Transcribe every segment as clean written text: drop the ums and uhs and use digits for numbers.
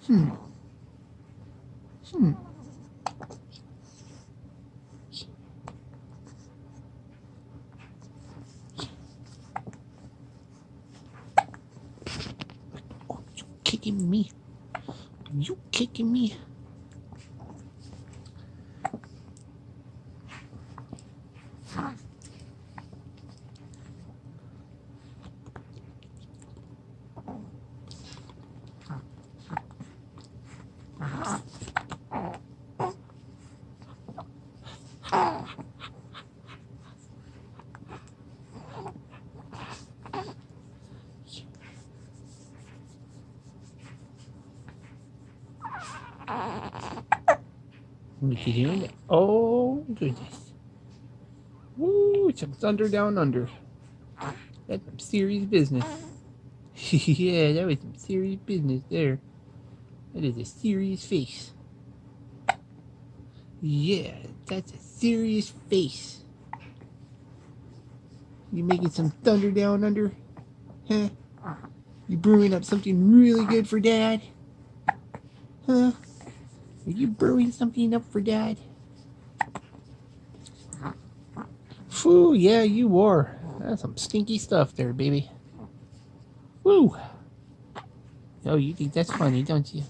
Hmm. Hmm. Oh, you kicking me? You kicking me? What you doing? Oh goodness! Woo! Some thunder down under. That's some serious business. Yeah, that was some serious business there. That is a serious face. Yeah, that's a serious face. You making some thunder down under? Huh? You brewing up something really good for Dad? Huh? Are you brewing something up for Dad? Phew, yeah, you are. That's some stinky stuff there, baby. Woo! Oh, you think that's funny, don't you?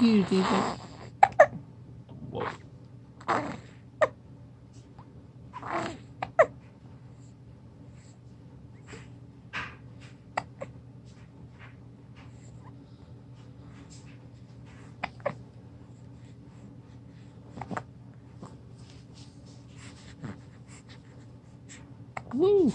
You think that? Whoa. Woo!